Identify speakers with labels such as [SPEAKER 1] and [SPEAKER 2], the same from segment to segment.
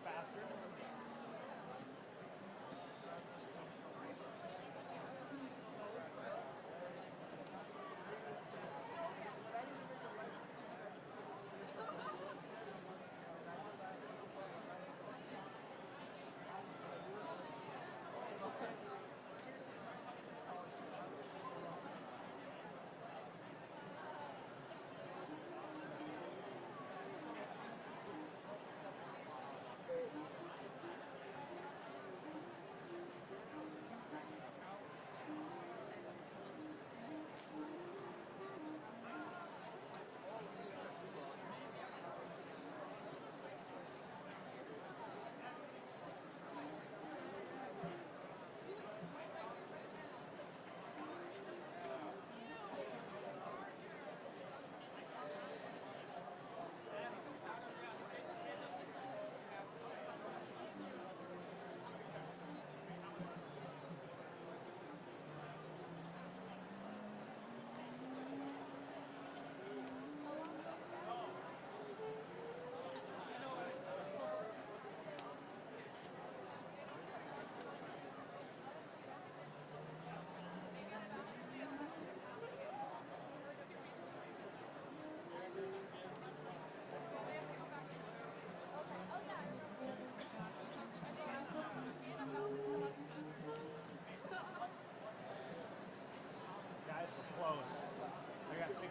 [SPEAKER 1] faster. Guys, we're close. I got 6:59.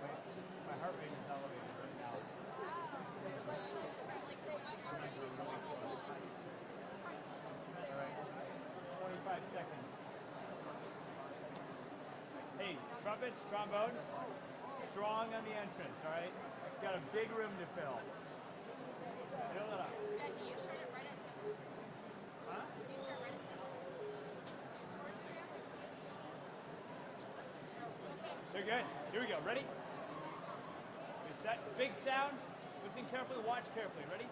[SPEAKER 1] Wait, my heart rate is elevated right now. All right, 25 seconds. Hey, trumpets, trombones, strong on the entrance, all right? Got a big room to fill. Fill it up.
[SPEAKER 2] You started right at 7.
[SPEAKER 1] Huh?
[SPEAKER 2] You started right at 7.
[SPEAKER 1] They're good. Here we go. Ready? We set. Big sound. Listen carefully. Watch carefully. Ready?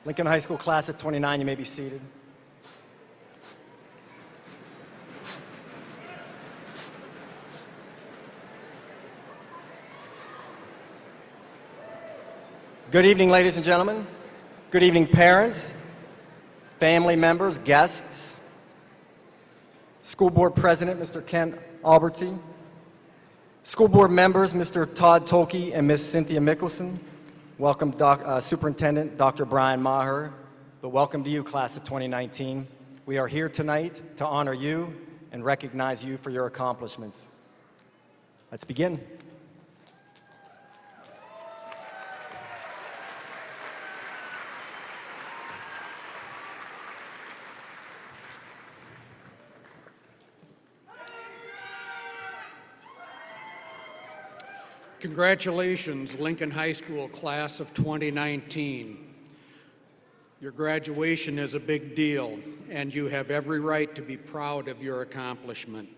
[SPEAKER 3] Lincoln High School class of 29, you may be seated. Good evening, ladies and gentlemen. Good evening, parents, family members, guests, School Board President, Mr. Kent Alberty, School Board members, Mr. Todd Tolke and Ms. Cynthia Mickelson. Welcome, Superintendent Dr. Brian Maher. But welcome to you, class of 2019. We are here tonight to honor you and recognize you for your accomplishments. Let's begin.
[SPEAKER 4] Congratulations, Lincoln High School class of 2019. Your graduation is a big deal, and you have every right to be proud of your accomplishment.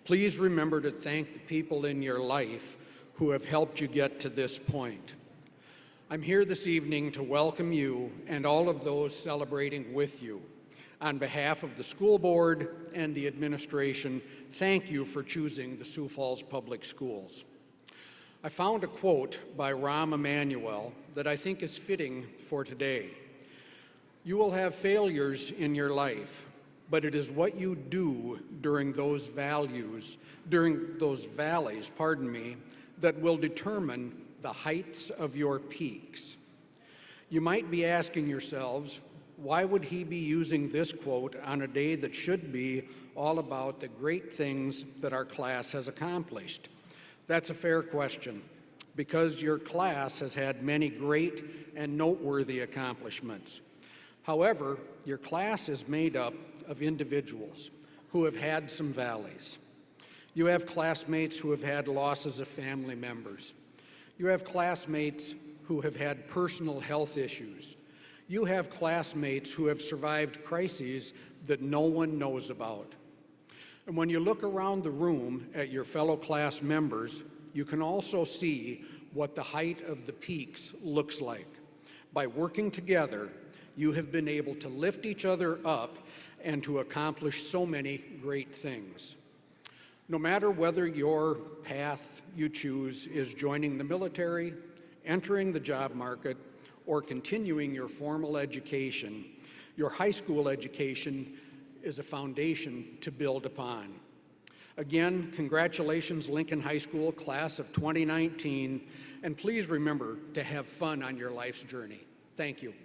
[SPEAKER 4] Please remember to thank the people in your life who have helped you get to this point. I'm here this evening to welcome you and all of those celebrating with you. On behalf of the school board and the administration, thank you for choosing the Sioux Falls Public Schools. I found a quote by Rahm Emanuel that I think is fitting for today. You will have failures in your life, but it is what you do during those valleys, that will determine the heights of your peaks. You might be asking yourselves, why would he be using this quote on a day that should be all about the great things that our class has accomplished? That's a fair question, because your class has had many great and noteworthy accomplishments. However, your class is made up of individuals who have had some valleys. You have classmates who have had losses of family members. You have classmates who have had personal health issues. You have classmates who have survived crises that no one knows about. And when you look around the room at your fellow class members, you can also see what the height of the peaks looks like. By working together, you have been able to lift each other up and to accomplish so many great things. No matter whether your path you choose is joining the military, entering the job market, or continuing your formal education, your high school education is a foundation to build upon. Again, congratulations, Lincoln High School class of 2019, and please remember to have fun on your life's journey. Thank you.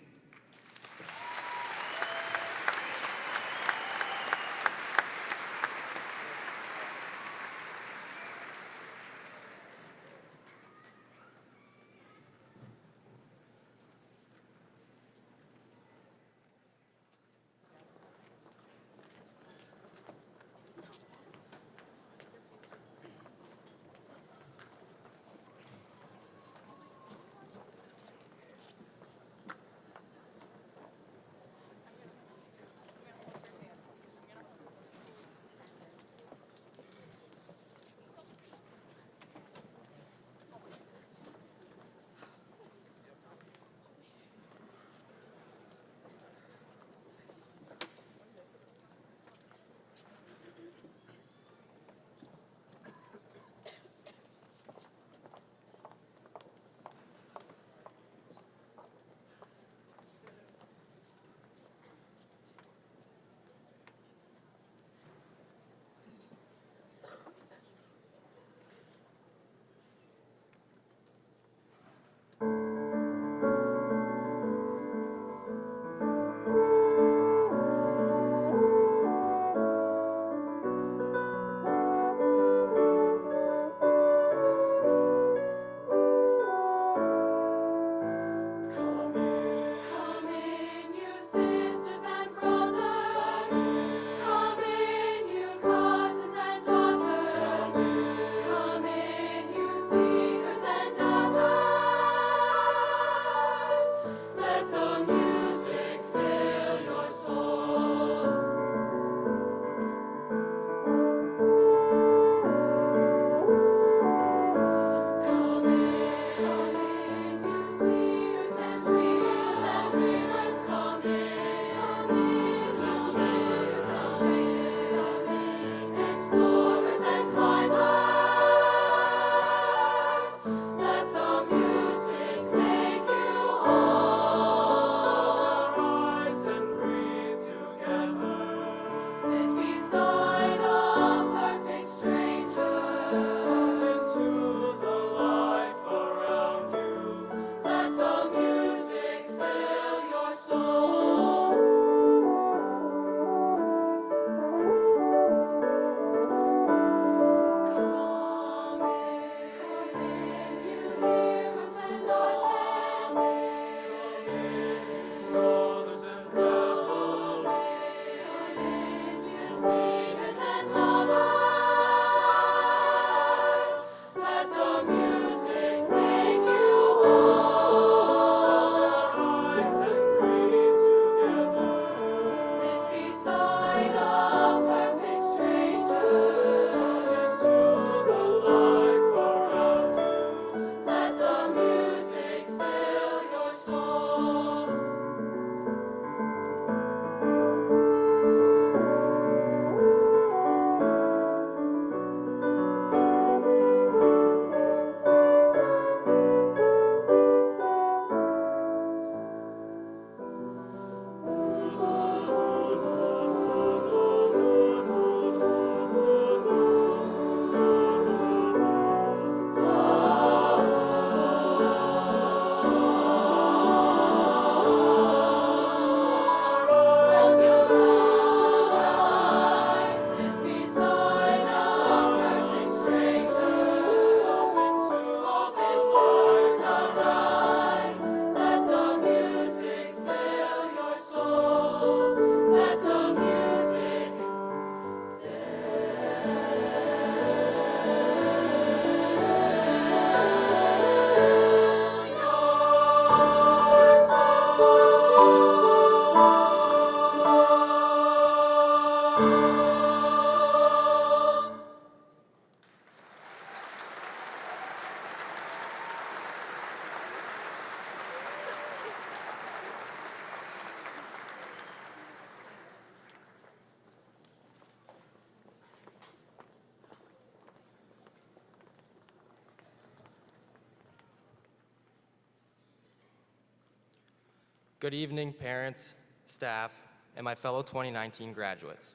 [SPEAKER 5] Good evening, parents, staff, and my fellow 2019 graduates.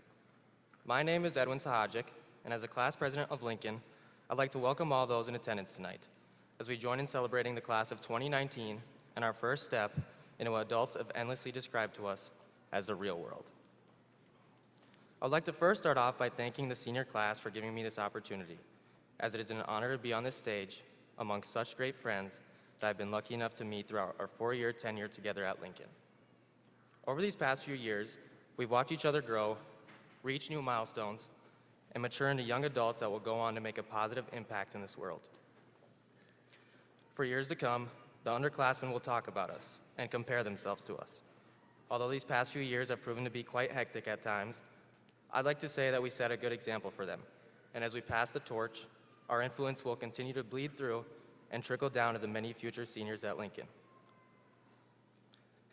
[SPEAKER 5] My name is Edwin Sahajic, and as the class president of Lincoln, I'd like to welcome all those in attendance tonight as we join in celebrating the class of 2019 and our first step into what adults have endlessly described to us as the real world. I'd like to first start off by thanking the senior class for giving me this opportunity, as it is an honor to be on this stage amongst such great friends that I've been lucky enough to meet throughout our 4-year tenure together at Lincoln. Over these past few years, we've watched each other grow, reach new milestones, and mature into young adults that will go on to make a positive impact in this world. For years to come, the underclassmen will talk about us and compare themselves to us. Although these past few years have proven to be quite hectic at times, I'd like to say that we set a good example for them. And as we pass the torch, our influence will continue to bleed through and trickle down to the many future seniors at Lincoln.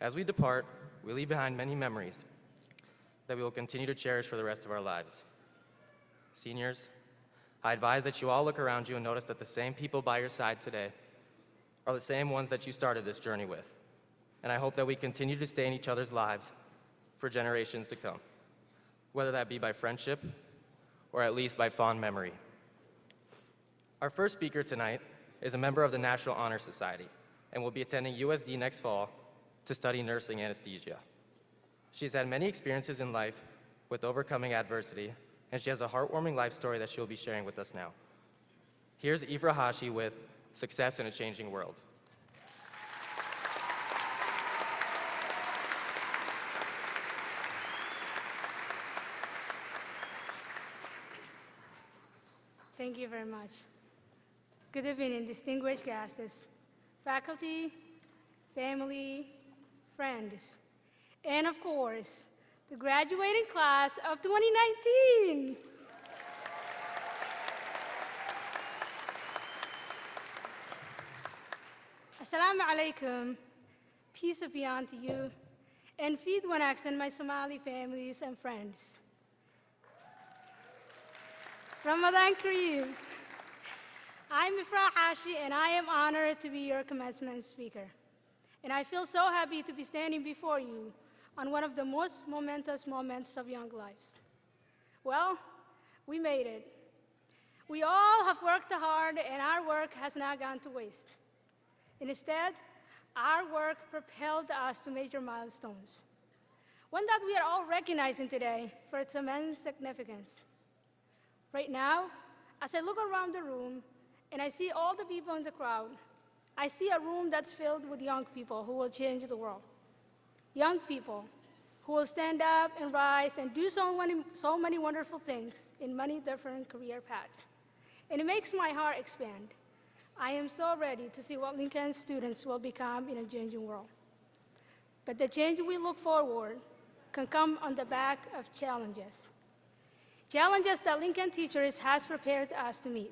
[SPEAKER 5] As we depart, we leave behind many memories that we will continue to cherish for the rest of our lives. Seniors, I advise that you all look around you and notice that the same people by your side today are the same ones that you started this journey with. And I hope that we continue to stay in each other's lives for generations to come, whether that be by friendship or at least by fond memory. Our first speaker tonight is a member of the National Honor Society and will be attending USD next fall to study nursing anesthesia. She has had many experiences in life with overcoming adversity, and she has a heartwarming life story that she'll be sharing with us now. Here's Ifra Hashi with Success in a Changing World.
[SPEAKER 6] Thank you very much. Good evening, distinguished guests, faculty, family, friends, and of course, the graduating class of 2019. Assalamu alaikum, peace be unto you, and feed one accent my Somali families and friends. Ramadan Kareem. I'm Ifra Hashi, and I am honored to be your commencement speaker. And I feel so happy to be standing before you on one of the most momentous moments of young lives. Well, we made it. We all have worked hard, and our work has not gone to waste. Instead, our work propelled us to major milestones, one that we are all recognizing today for its immense significance. Right now, as I look around the room and I see all the people in the crowd, I see a room that's filled with young people who will change the world. Young people who will stand up and rise and do so many wonderful things in many different career paths. And it makes my heart expand. I am so ready to see what Lincoln students will become in a changing world. But the change we look forward can come on the back of challenges. Challenges that Lincoln Teachers has prepared us to meet.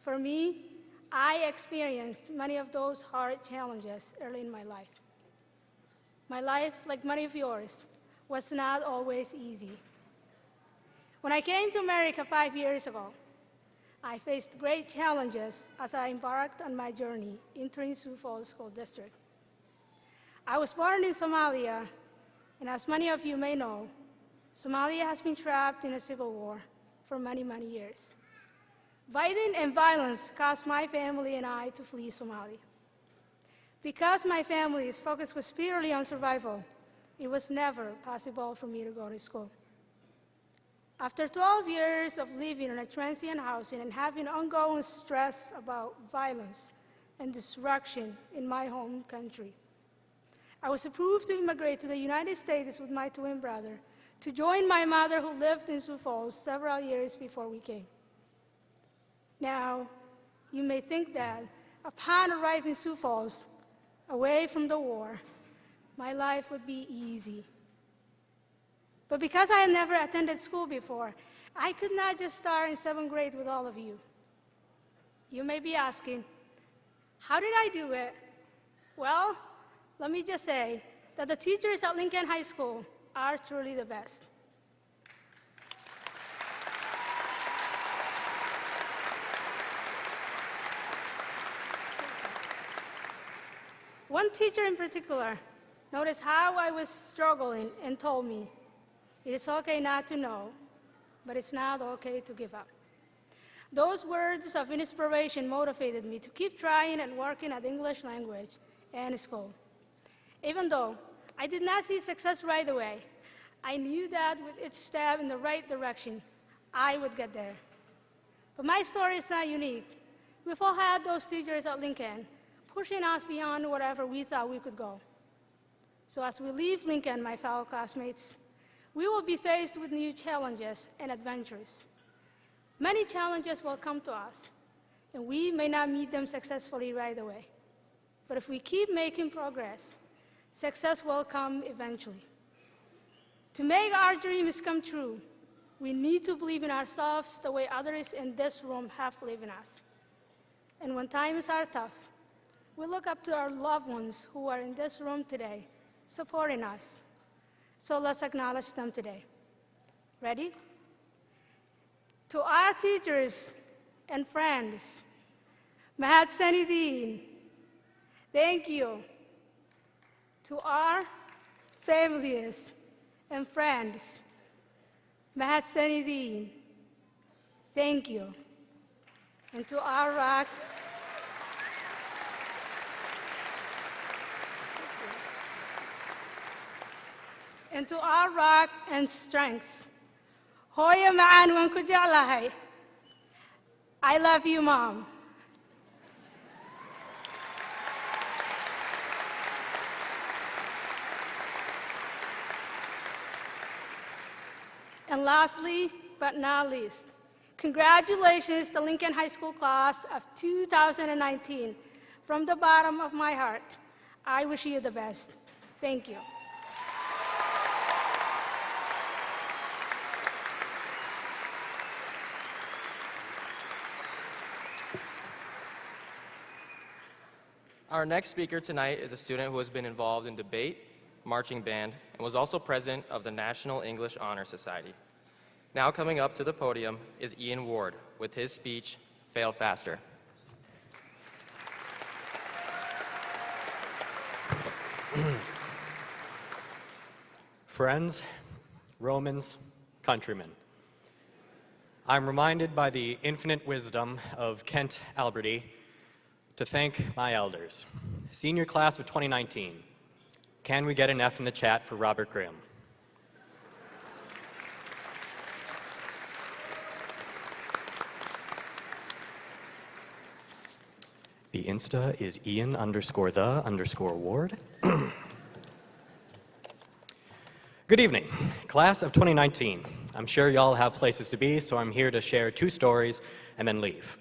[SPEAKER 6] For me, I experienced many of those hard challenges early in my life. My life, like many of yours, was not always easy. When I came to America 5 years ago, I faced great challenges as I embarked on my journey entering Sioux Falls School District. I was born in Somalia, and as many of you may know, Somalia has been trapped in a civil war for many, many years. Fighting and violence caused my family and I to flee Somalia. Because my family's focus was purely on survival, it was never possible for me to go to school. After 12 years of living in a transient housing and having ongoing stress about violence and destruction in my home country, I was approved to immigrate to the United States with my twin brother to join my mother who lived in Sioux Falls several years before we came. Now, you may think that upon arriving in Sioux Falls, away from the war, my life would be easy. But because I had never attended school before, I could not just start in 7th grade with all of you. You may be asking, how did I do it? Well, let me just say that the teachers at Lincoln High School are truly the best. One teacher in particular noticed how I was struggling and told me, it is okay not to know, but it's not okay to give up. Those words of inspiration motivated me to keep trying and working at English language and school. Even though I did not see success right away, I knew that with each step in the right direction, I would get there. But my story is not unique. We've all had those teachers at Lincoln pushing us beyond whatever we thought we could go. So as we leave Lincoln, my fellow classmates, we will be faced with new challenges and adventures. Many challenges will come to us, and we may not meet them successfully right away. But if we keep making progress, success will come eventually. To make our dreams come true, we need to believe in ourselves the way others in this room have believed in us. And when times are tough, we look up to our loved ones who are in this room today, supporting us. So let's acknowledge them today. Ready? To our teachers and friends, Mahat Sanidin, thank you. To our families and friends, Mahat Sanidin, thank you. And to our rock, and strengths, Hoya Ma'an wan ku jeclahay. I love you, Mom. And lastly, but not least, congratulations to Lincoln High School class of 2019. From the bottom of my heart, I wish you the best. Thank you.
[SPEAKER 5] Our next speaker tonight is a student who has been involved in debate, marching band, and was also president of the National English Honor Society. Now coming up to the podium is Ian Ward with his speech, Fail Faster.
[SPEAKER 7] Friends, Romans, countrymen, I'm reminded by the infinite wisdom of Kent Alberty to thank my elders. Senior class of 2019, can we get an F in the chat for Robert Grimm? The Insta is Ian_the_Ward. Good evening, class of 2019. I'm sure y'all have places to be, so I'm here to share 2 stories and then leave.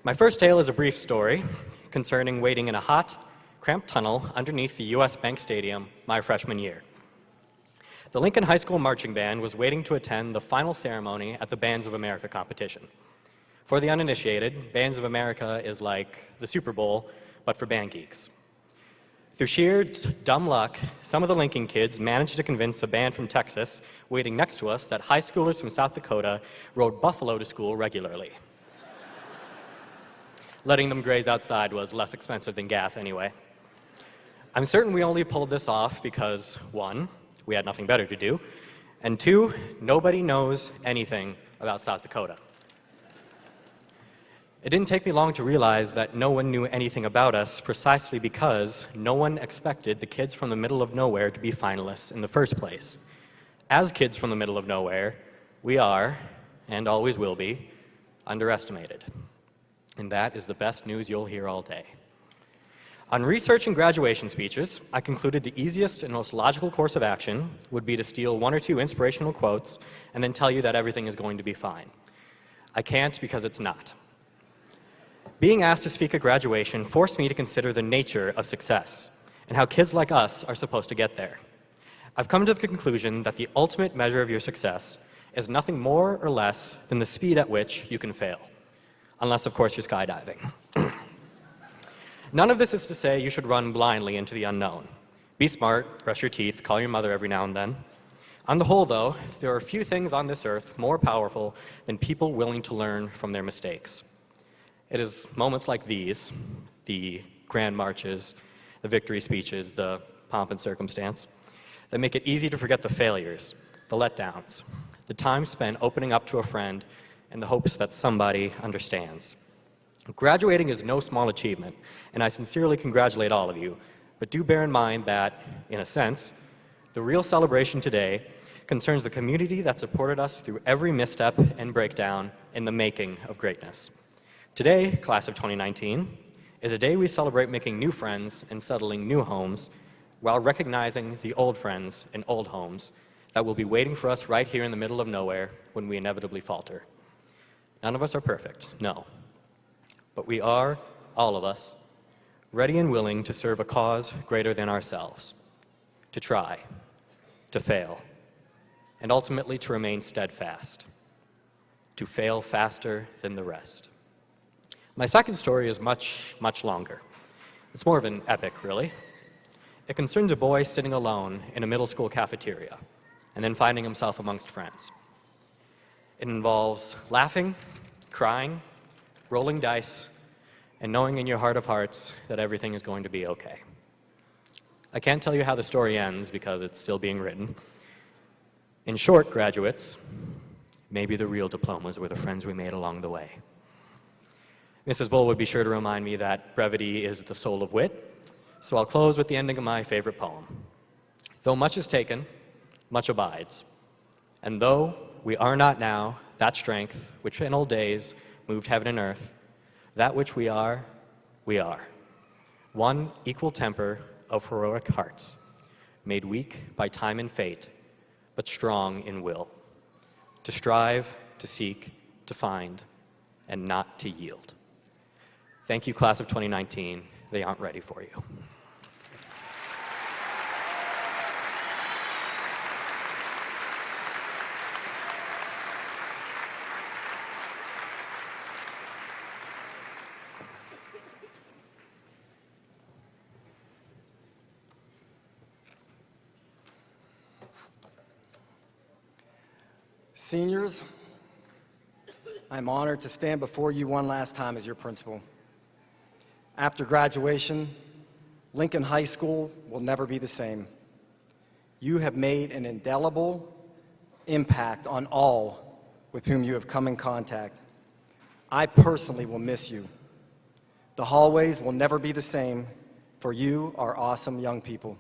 [SPEAKER 7] My first tale is a brief story concerning waiting in a hot, cramped tunnel underneath the U.S. Bank Stadium my freshman year. The Lincoln High School Marching Band was waiting to attend the final ceremony at the Bands of America competition. For the uninitiated, Bands of America is like the Super Bowl, but for band geeks. Through sheer dumb luck, some of the Lincoln kids managed to convince a band from Texas waiting next to us that high schoolers from South Dakota rode buffalo to school regularly. Letting them graze outside was less expensive than gas anyway. I'm certain we only pulled this off because, 1, we had nothing better to do, and 2, nobody knows anything about South Dakota. It didn't take me long to realize that no one knew anything about us precisely because no one expected the kids from the middle of nowhere to be finalists in the first place. As kids from the middle of nowhere, we are, and always will be, underestimated. And that is the best news you'll hear all day. On researching graduation speeches, I concluded the easiest and most logical course of action would be to steal 1 or 2 inspirational quotes and then tell you that everything is going to be fine. I can't because it's not. Being asked to speak at graduation forced me to consider the nature of success and how kids like us are supposed to get there. I've come to the conclusion that the ultimate measure of your success is nothing more or less than the speed at which you can fail. Unless, of course, you're skydiving. None of this is to say you should run blindly into the unknown. Be smart, brush your teeth, call your mother every now and then. On the whole, though, there are few things on this earth more powerful than people willing to learn from their mistakes. It is moments like these, the grand marches, the victory speeches, the pomp and circumstance, that make it easy to forget the failures, the letdowns, the time spent opening up to a friend in the hopes that somebody understands. Graduating is no small achievement, and I sincerely congratulate all of you, but do bear in mind that, in a sense, the real celebration today concerns the community that supported us through every misstep and breakdown in the making of greatness. Today, class of 2019, is a day we celebrate making new friends and settling new homes while recognizing the old friends and old homes that will be waiting for us right here in the middle of nowhere when we inevitably falter. None of us are perfect, no. But we are, all of us, ready and willing to serve a cause greater than ourselves, to try, to fail, and ultimately to remain steadfast, to fail faster than the rest. My second story is much, much longer. It's more of an epic, really. It concerns a boy sitting alone in a middle school cafeteria and then finding himself amongst friends. It involves laughing, crying, rolling dice, and knowing in your heart of hearts that everything is going to be okay. I can't tell you how the story ends because it's still being written. In short, graduates, maybe the real diplomas were the friends we made along the way. Mrs. Bull would be sure to remind me that brevity is the soul of wit, so I'll close with the ending of my favorite poem. Though much is taken, much abides. And though we are not now that strength which in old days moved heaven and earth, that which we are, we are. One equal temper of heroic hearts, made weak by time and fate, but strong in will, to strive, to seek, to find, and not to yield. Thank you, class of 2019. They aren't ready for you.
[SPEAKER 3] Seniors, I'm honored to stand before you one last time as your principal. After graduation, Lincoln High School will never be the same. You have made an indelible impact on all with whom you have come in contact. I personally will miss you. The hallways will never be the same, for you are awesome young people.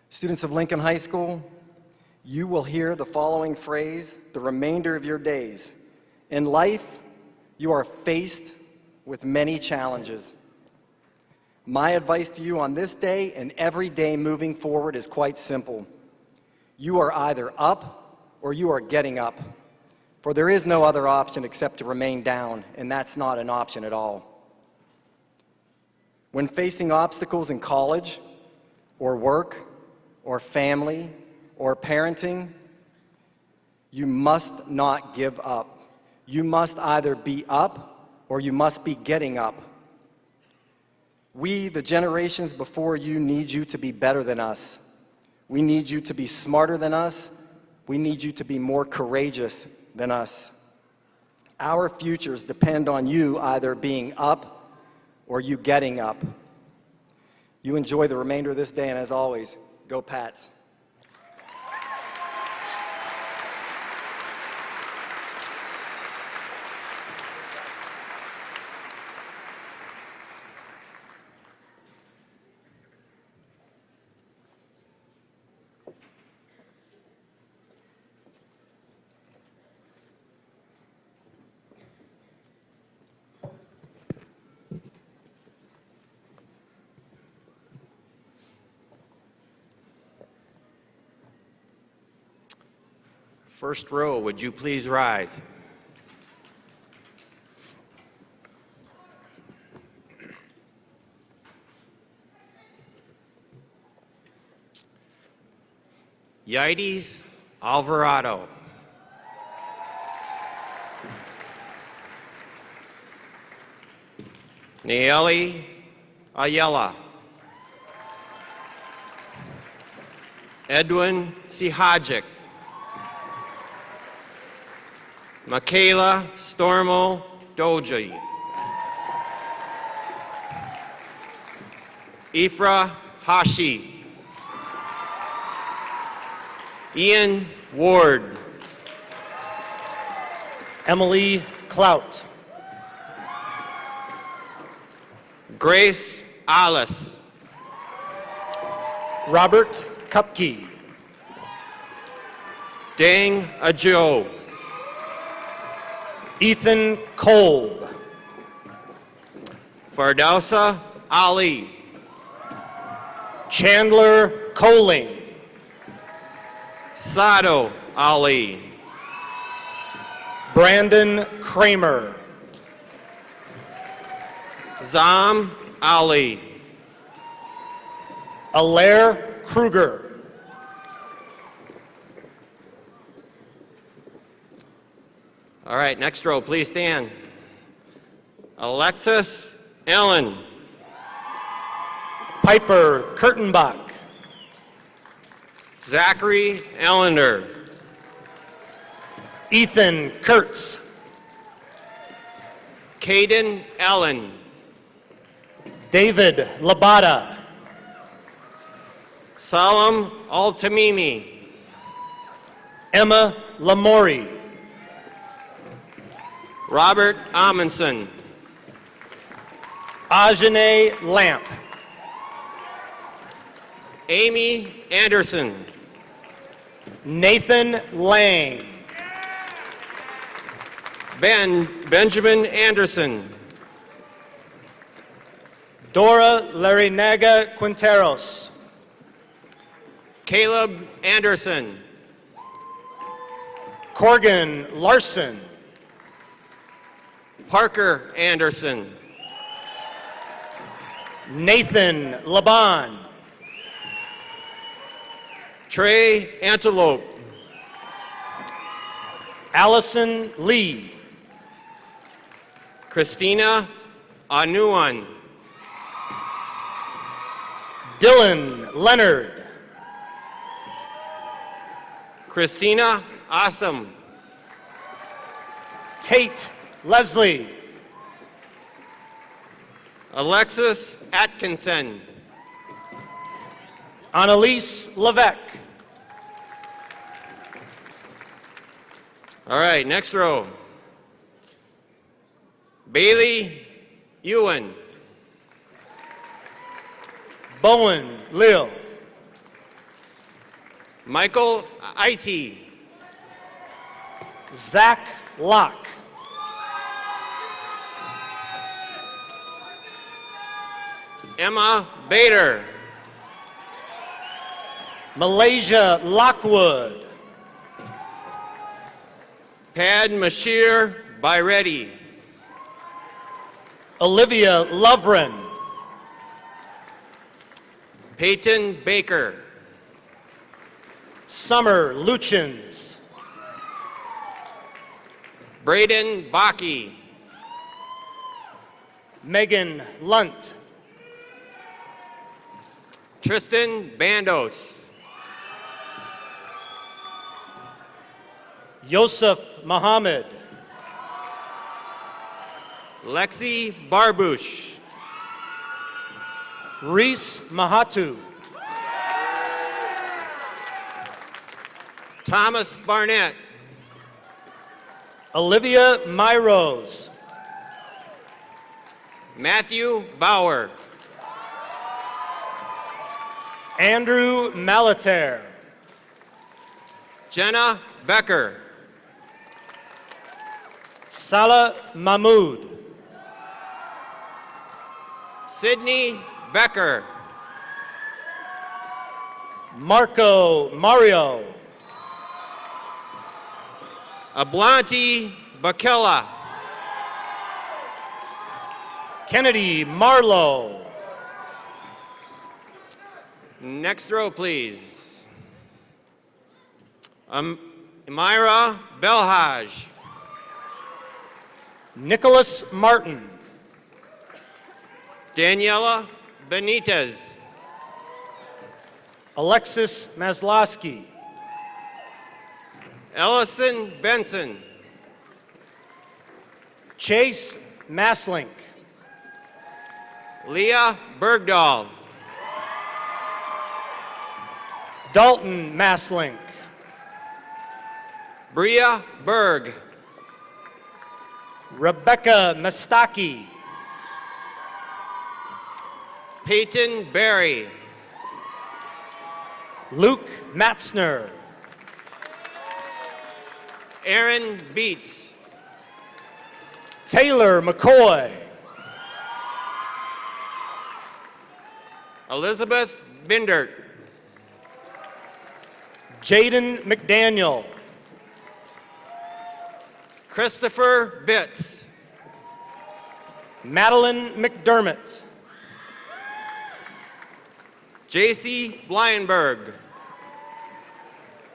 [SPEAKER 3] Students of Lincoln High School, you will hear the following phrase the remainder of your days. In life, you are faced with many challenges. My advice to you on this day and every day moving forward is quite simple. You are either up or you are getting up, for there is no other option except to remain down, and that's not an option at all. When facing obstacles in college or work or family or parenting, you must not give up. You must either be up or you must be getting up. We, the generations before you, need you to be better than us. We need you to be smarter than us. We need you to be more courageous than us. Our futures depend on you either being up or you getting up. You enjoy the remainder of this day, and as always, go Pats.
[SPEAKER 8] First row, would you please rise? Yides Alvarado. Nayeli Ayala. Edwin Sihajic. Michaela Stormo Doji. Ifra Hashi. Ian Ward.
[SPEAKER 9] Emily Clout.
[SPEAKER 8] Grace Alice.
[SPEAKER 9] Robert Kupke.
[SPEAKER 8] Dang Ajo.
[SPEAKER 9] Ethan Kolb.
[SPEAKER 8] Fardausa Ali.
[SPEAKER 9] Chandler Coling.
[SPEAKER 8] Sado Ali.
[SPEAKER 9] Brandon Kramer.
[SPEAKER 8] Zam Ali.
[SPEAKER 9] Alaire Kruger.
[SPEAKER 8] All right, next row, please stand. Alexis Ellen.
[SPEAKER 9] Piper Kurtenbach.
[SPEAKER 8] Zachary Ellender.
[SPEAKER 9] Ethan Kurtz.
[SPEAKER 8] Caden Ellen.
[SPEAKER 9] David Labata.
[SPEAKER 8] Salam Al-Tamimi.
[SPEAKER 9] Emma Lamori.
[SPEAKER 8] Robert Amundsen.
[SPEAKER 9] Ajane Lamp.
[SPEAKER 8] Amy Anderson.
[SPEAKER 9] Nathan Lang.
[SPEAKER 8] Benjamin Anderson.
[SPEAKER 9] Dora Larinaga Quinteros.
[SPEAKER 8] Caleb Anderson.
[SPEAKER 9] Corgan Larson.
[SPEAKER 8] Parker Anderson.
[SPEAKER 9] Nathan Laban.
[SPEAKER 8] Trey Antelope.
[SPEAKER 9] Allison Lee.
[SPEAKER 8] Christina Anuan.
[SPEAKER 9] Dylan Leonard.
[SPEAKER 8] Christina Awesome.
[SPEAKER 9] Tate Leslie.
[SPEAKER 8] Alexis Atkinson.
[SPEAKER 9] Annalise Levesque.
[SPEAKER 8] All right, next row. Bailey Ewan.
[SPEAKER 9] Bowen Lil.
[SPEAKER 8] Michael It.
[SPEAKER 9] Zach Locke.
[SPEAKER 8] Emma Bader.
[SPEAKER 9] Malaysia Lockwood.
[SPEAKER 8] Pad Mashir Byretti.
[SPEAKER 9] Olivia Lovren.
[SPEAKER 8] Peyton Baker.
[SPEAKER 9] Summer Luchins.
[SPEAKER 8] Braden Baki.
[SPEAKER 9] Megan Lunt.
[SPEAKER 8] Tristan Bandos.
[SPEAKER 9] Yosef Mohammed.
[SPEAKER 8] Lexi Barbush.
[SPEAKER 9] Reese Mahatu.
[SPEAKER 8] Thomas Barnett.
[SPEAKER 9] Olivia Myros.
[SPEAKER 8] Matthew Bauer.
[SPEAKER 9] Andrew Malater.
[SPEAKER 8] Jenna Becker.
[SPEAKER 9] Salah Mahmood.
[SPEAKER 8] Sydney Becker.
[SPEAKER 9] Marco Mario.
[SPEAKER 8] Ablanti Bakella.
[SPEAKER 9] Kennedy Marlowe.
[SPEAKER 8] Next row, please. Myra Belhaj.
[SPEAKER 9] Nicholas Martin.
[SPEAKER 8] Daniela Benitez.
[SPEAKER 9] Alexis Maslowski.
[SPEAKER 8] Ellison Benson.
[SPEAKER 9] Chase Maslink.
[SPEAKER 8] Leah Bergdahl.
[SPEAKER 9] Dalton Maslink.
[SPEAKER 8] Bria Berg.
[SPEAKER 9] Rebecca Mastaki.
[SPEAKER 8] Peyton Berry.
[SPEAKER 9] Luke Matzner.
[SPEAKER 8] Aaron Beats.
[SPEAKER 9] Taylor McCoy.
[SPEAKER 8] Elizabeth Bindert.
[SPEAKER 9] Jaden McDaniel.
[SPEAKER 8] Christopher Bitts.
[SPEAKER 9] Madeline McDermott.
[SPEAKER 8] JC Blyenberg.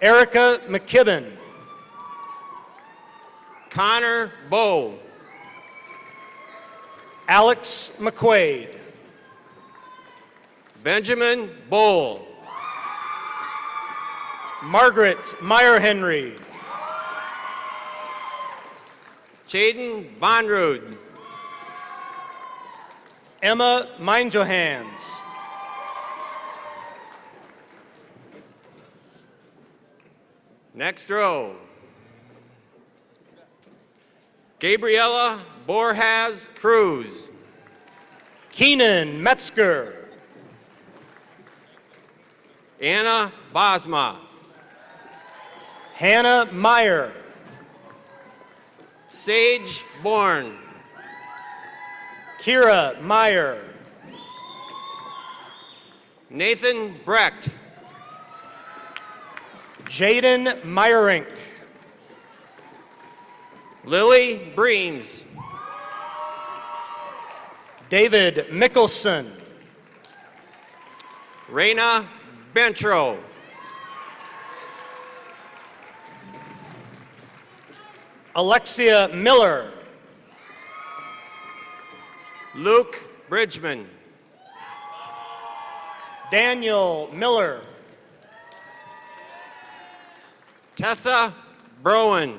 [SPEAKER 9] Erica McKibben.
[SPEAKER 8] Connor Bowe.
[SPEAKER 9] Alex McQuaid.
[SPEAKER 8] Benjamin Bowl.
[SPEAKER 9] Margaret Meyer Henry.
[SPEAKER 8] Chaden Bonrud.
[SPEAKER 9] Emma Mindjohans.
[SPEAKER 8] Next row. Gabriella Borjas Cruz.
[SPEAKER 9] Keenan Metzger.
[SPEAKER 8] Anna Bosma.
[SPEAKER 9] Hannah Meyer.
[SPEAKER 8] Sage Bourne.
[SPEAKER 9] Kira Meyer.
[SPEAKER 8] Nathan Brecht.
[SPEAKER 9] Jaden Meyerink.
[SPEAKER 8] Lily Breams.
[SPEAKER 9] David Mickelson.
[SPEAKER 8] Raina Bentro.
[SPEAKER 9] Alexia Miller.
[SPEAKER 8] Luke Bridgman.
[SPEAKER 9] Daniel Miller.
[SPEAKER 8] Tessa Browen.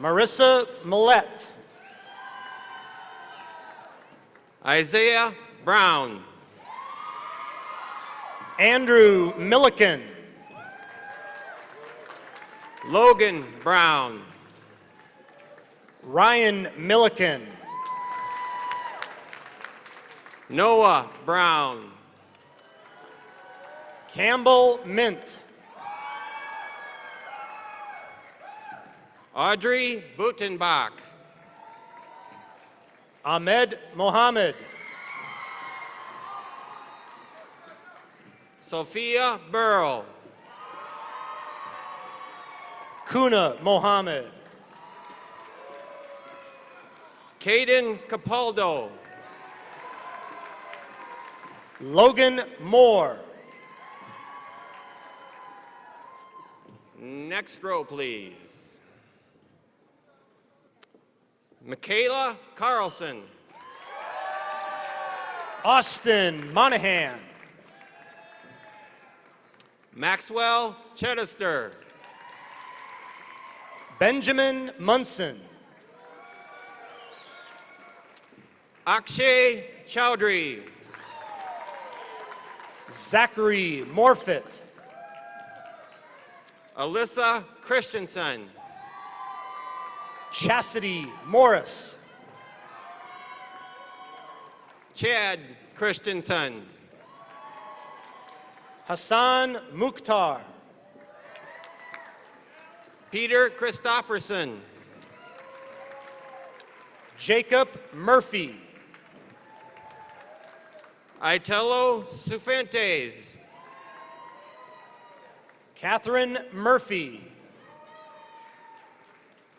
[SPEAKER 9] Marissa Millette.
[SPEAKER 8] Isaiah Brown.
[SPEAKER 9] Andrew Milliken.
[SPEAKER 8] Logan Brown.
[SPEAKER 9] Ryan Milliken.
[SPEAKER 8] Noah Brown.
[SPEAKER 9] Campbell Mint.
[SPEAKER 8] Audrey Butenbach.
[SPEAKER 9] Ahmed Mohammed.
[SPEAKER 8] Sophia Burrow.
[SPEAKER 9] Kuna Mohammed.
[SPEAKER 8] Caden Capaldo.
[SPEAKER 9] Logan Moore.
[SPEAKER 8] Next row, please. Michaela Carlson.
[SPEAKER 9] Austin Monahan.
[SPEAKER 8] Maxwell Chedester.
[SPEAKER 9] Benjamin Munson.
[SPEAKER 8] Akshay Chowdhury.
[SPEAKER 9] Zachary Morfitt.
[SPEAKER 8] Alyssa Christensen.
[SPEAKER 9] Chastity Morris.
[SPEAKER 8] Chad Christensen.
[SPEAKER 9] Hassan Mukhtar.
[SPEAKER 8] Peter Christofferson.
[SPEAKER 9] Jacob Murphy.
[SPEAKER 8] Itelo Sufentes.
[SPEAKER 9] Catherine Murphy.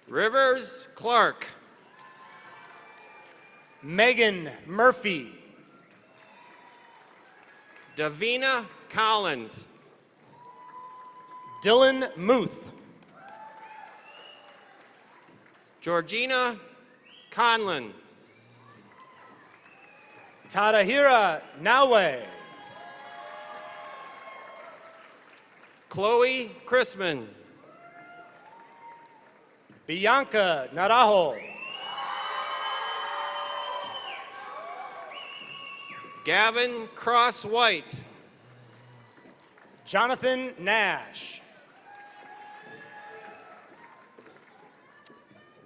[SPEAKER 8] Rivers Clark.
[SPEAKER 9] Megan Murphy.
[SPEAKER 8] Davina Collins.
[SPEAKER 9] Dylan Muth.
[SPEAKER 8] Georgina Conlon.
[SPEAKER 9] Tadahira Nawe.
[SPEAKER 8] Chloe Chrisman.
[SPEAKER 9] Bianca Narajo.
[SPEAKER 8] Gavin Cross White.
[SPEAKER 9] Jonathan Nash.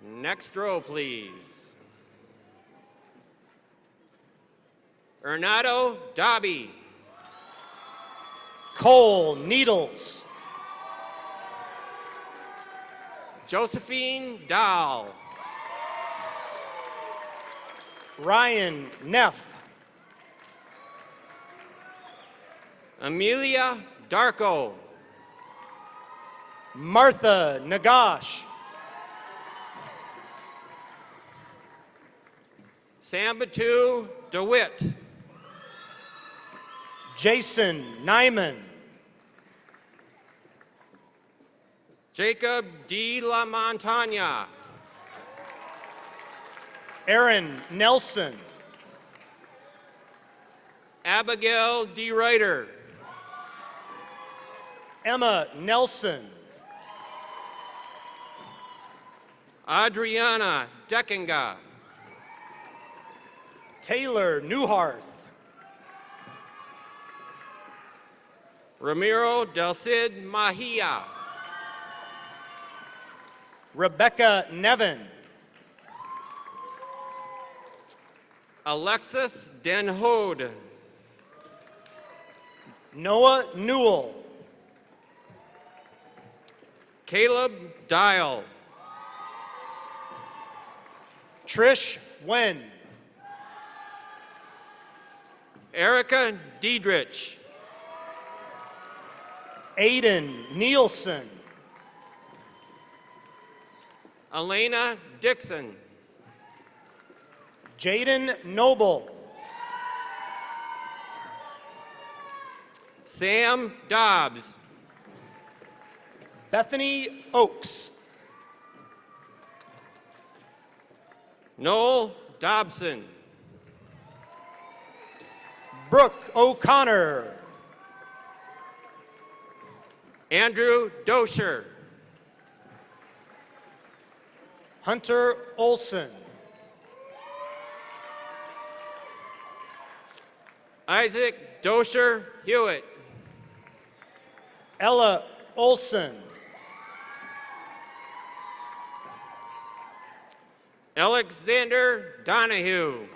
[SPEAKER 8] Next row, please. Ernado Dobby.
[SPEAKER 9] Cole Needles.
[SPEAKER 8] Josephine Dahl.
[SPEAKER 9] Ryan Neff.
[SPEAKER 8] Amelia Darko.
[SPEAKER 9] Martha Nagash.
[SPEAKER 8] Sambatu DeWitt.
[SPEAKER 9] Jason Nyman.
[SPEAKER 8] Jacob D. La Montaña.
[SPEAKER 9] Aaron Nelson.
[SPEAKER 8] Abigail D. Ryder.
[SPEAKER 9] Emma Nelson.
[SPEAKER 8] Adriana Deckinga.
[SPEAKER 9] Taylor Newharth.
[SPEAKER 8] Ramiro Del Cid Mahia.
[SPEAKER 9] Rebecca Nevin.
[SPEAKER 8] Alexis Den Hode.
[SPEAKER 9] Noah Newell.
[SPEAKER 8] Caleb Dial.
[SPEAKER 9] Trish Wen.
[SPEAKER 8] Erica Diedrich.
[SPEAKER 9] Aiden Nielsen.
[SPEAKER 8] Elena Dixon.
[SPEAKER 9] Jaden Noble.
[SPEAKER 8] Sam Dobbs.
[SPEAKER 9] Bethany Oakes.
[SPEAKER 8] Noel Dobson.
[SPEAKER 9] Brooke O'Connor.
[SPEAKER 8] Andrew Dosher.
[SPEAKER 9] Hunter Olson.
[SPEAKER 8] Isaac Dosher Hewitt.
[SPEAKER 9] Ella Olson.
[SPEAKER 8] Alexander Donahue.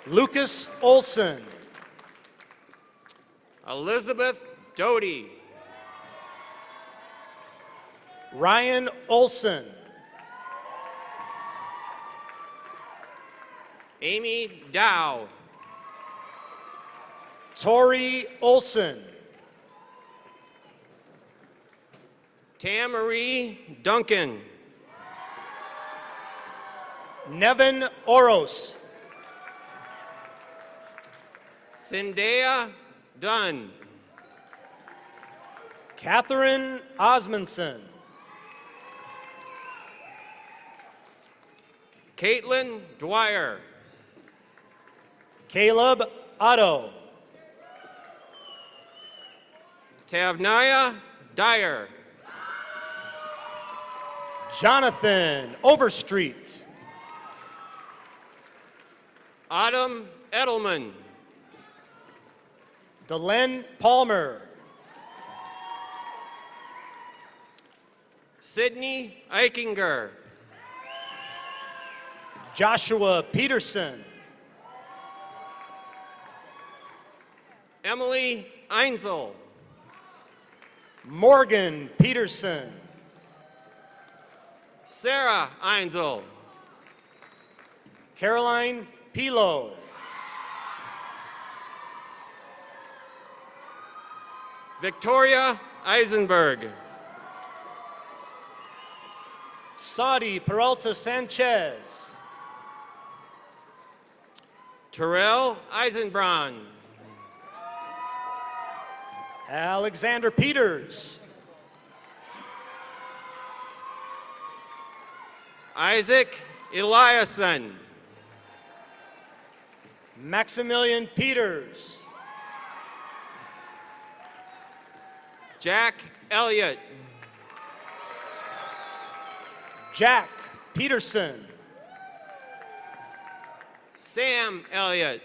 [SPEAKER 9] Lucas Olson.
[SPEAKER 8] Elizabeth Doty.
[SPEAKER 9] Ryan Olson.
[SPEAKER 8] Amy Dow.
[SPEAKER 9] Tori Olson.
[SPEAKER 8] Tamarie Duncan.
[SPEAKER 9] Nevin Oros.
[SPEAKER 8] Zendaya Dunn.
[SPEAKER 9] Catherine Osmondson.
[SPEAKER 8] Caitlin Dwyer.
[SPEAKER 9] Caleb Otto.
[SPEAKER 8] Tavnaya Dyer.
[SPEAKER 9] Jonathan Overstreet.
[SPEAKER 8] Autumn Edelman.
[SPEAKER 9] Delenn Palmer.
[SPEAKER 8] Sydney Eichinger.
[SPEAKER 9] Joshua Peterson.
[SPEAKER 8] Emily Einzel.
[SPEAKER 9] Morgan Peterson.
[SPEAKER 8] Sarah Einzel.
[SPEAKER 9] Caroline Pilo.
[SPEAKER 8] Victoria Eisenberg.
[SPEAKER 9] Saudi Peralta Sanchez.
[SPEAKER 8] Terrell Eisenbron.
[SPEAKER 9] Alexander Peters.
[SPEAKER 8] Isaac Eliason.
[SPEAKER 9] Maximilian Peters.
[SPEAKER 8] Jack Elliott.
[SPEAKER 9] Jack Peterson.
[SPEAKER 8] Sam Elliott.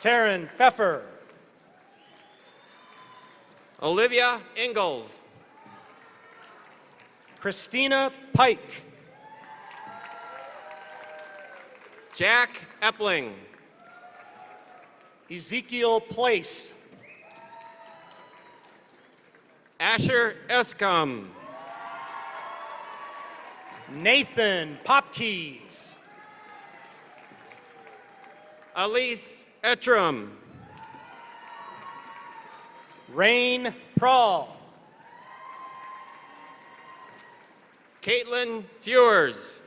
[SPEAKER 9] Taryn Pfeffer.
[SPEAKER 8] Olivia Ingalls.
[SPEAKER 9] Christina Pike.
[SPEAKER 8] Jack Epling.
[SPEAKER 9] Ezekiel Place.
[SPEAKER 8] Asher Escom.
[SPEAKER 9] Nathan Popkeys.
[SPEAKER 8] Elise Ettram.
[SPEAKER 9] Rain Prawl.
[SPEAKER 8] Caitlin Fewers.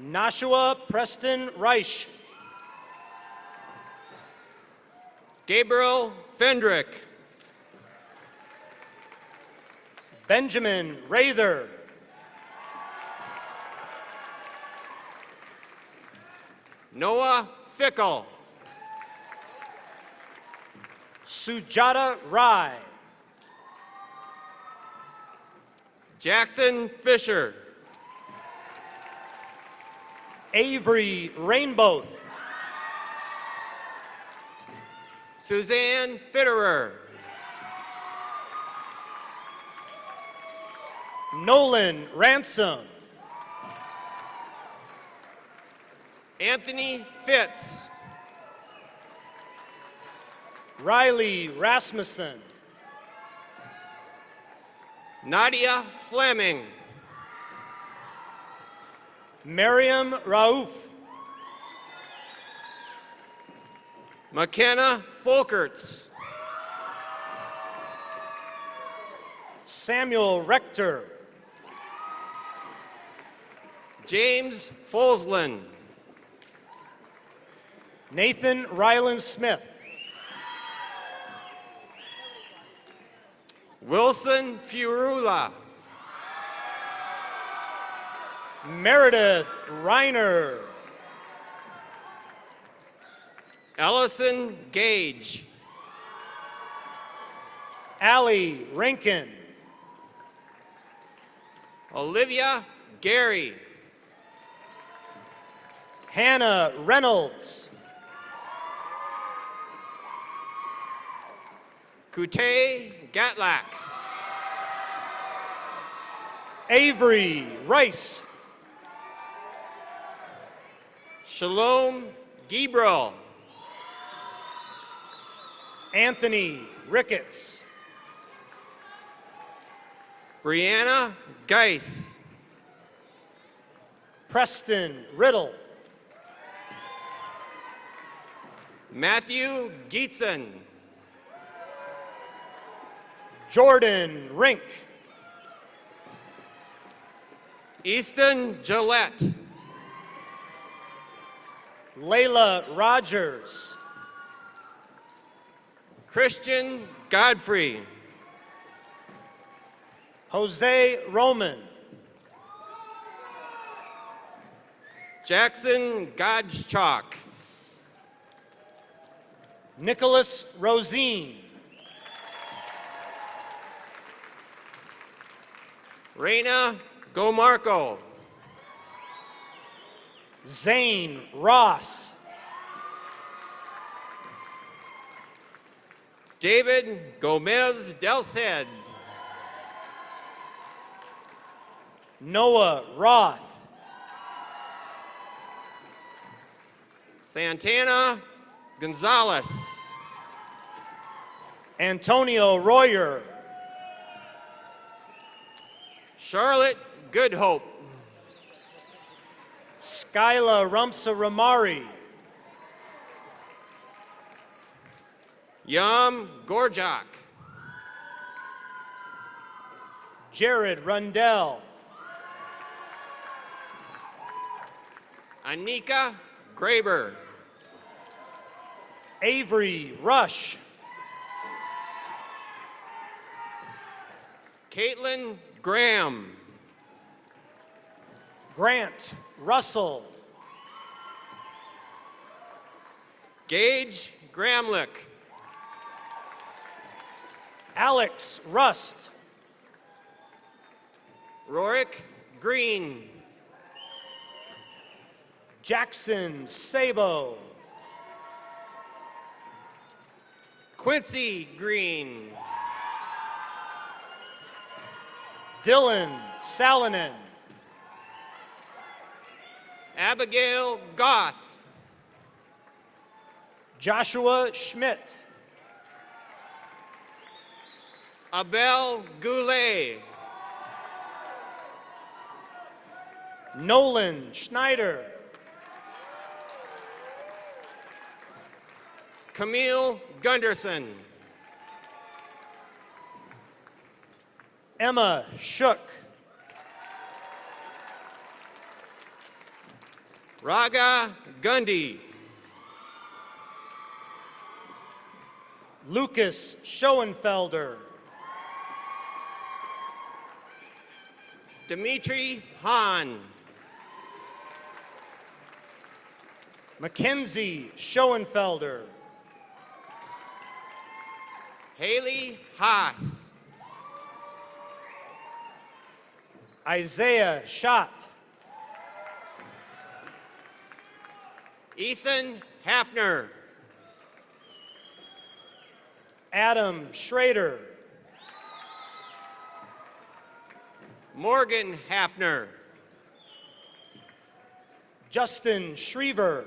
[SPEAKER 9] Nashua Preston Reich.
[SPEAKER 8] Gabriel Fendrick.
[SPEAKER 9] Benjamin Rather.
[SPEAKER 8] Noah Fickle.
[SPEAKER 9] Sujata Rai.
[SPEAKER 8] Jackson Fisher.
[SPEAKER 9] Avery Rainbow.
[SPEAKER 8] Suzanne Fitterer.
[SPEAKER 9] Nolan Ransom.
[SPEAKER 8] Anthony Fitz.
[SPEAKER 9] Riley Rasmussen.
[SPEAKER 8] Nadia Fleming.
[SPEAKER 9] Miriam Rauf.
[SPEAKER 8] McKenna Folkerts.
[SPEAKER 9] Samuel Rector.
[SPEAKER 8] James Folsland.
[SPEAKER 9] Nathan Ryland Smith.
[SPEAKER 8] Wilson Furula.
[SPEAKER 9] Meredith Reiner.
[SPEAKER 8] Ellison Gage.
[SPEAKER 9] Allie Rankin.
[SPEAKER 8] Olivia Gary.
[SPEAKER 9] Hannah Reynolds.
[SPEAKER 8] Kutay Gatlak.
[SPEAKER 9] Avery Rice.
[SPEAKER 8] Shalom Gibril.
[SPEAKER 9] Anthony Ricketts.
[SPEAKER 8] Brianna Geis.
[SPEAKER 9] Preston Riddle.
[SPEAKER 8] Matthew Geetson.
[SPEAKER 9] Jordan Rink.
[SPEAKER 8] Easton Gillette.
[SPEAKER 9] Layla Rogers.
[SPEAKER 8] Christian Godfrey.
[SPEAKER 9] Jose Roman.
[SPEAKER 8] Jackson Godchchalk.
[SPEAKER 9] Nicholas Rosine.
[SPEAKER 8] Reina Gomarco.
[SPEAKER 9] Zane Ross.
[SPEAKER 8] David Gomez Delced.
[SPEAKER 9] Noah Roth.
[SPEAKER 8] Santana Gonzalez.
[SPEAKER 9] Antonio Royer.
[SPEAKER 8] Charlotte Goodhope.
[SPEAKER 9] Skyla Rumsa Ramari.
[SPEAKER 8] Yam Gorjak.
[SPEAKER 9] Jared Rundell.
[SPEAKER 8] Anika Graber.
[SPEAKER 9] Avery Rush.
[SPEAKER 8] Caitlin Graham.
[SPEAKER 9] Grant Russell.
[SPEAKER 8] Gage Gramlich.
[SPEAKER 9] Alex Rust.
[SPEAKER 8] Rorik Green.
[SPEAKER 9] Jackson Sabo.
[SPEAKER 8] Quincy Green.
[SPEAKER 9] Dylan Salonen.
[SPEAKER 8] Abigail Goth.
[SPEAKER 9] Joshua Schmidt.
[SPEAKER 8] Abel Goulet.
[SPEAKER 9] Nolan Schneider.
[SPEAKER 8] Camille Gunderson.
[SPEAKER 9] Emma Shook.
[SPEAKER 8] Raga Gundy.
[SPEAKER 9] Lucas Schoenfelder.
[SPEAKER 8] Dimitri Hahn.
[SPEAKER 9] Mackenzie Schoenfelder.
[SPEAKER 8] Haley Haas.
[SPEAKER 9] Isaiah Schott.
[SPEAKER 8] Ethan Hafner.
[SPEAKER 9] Adam Schrader.
[SPEAKER 8] Morgan Hafner.
[SPEAKER 9] Justin Schriever.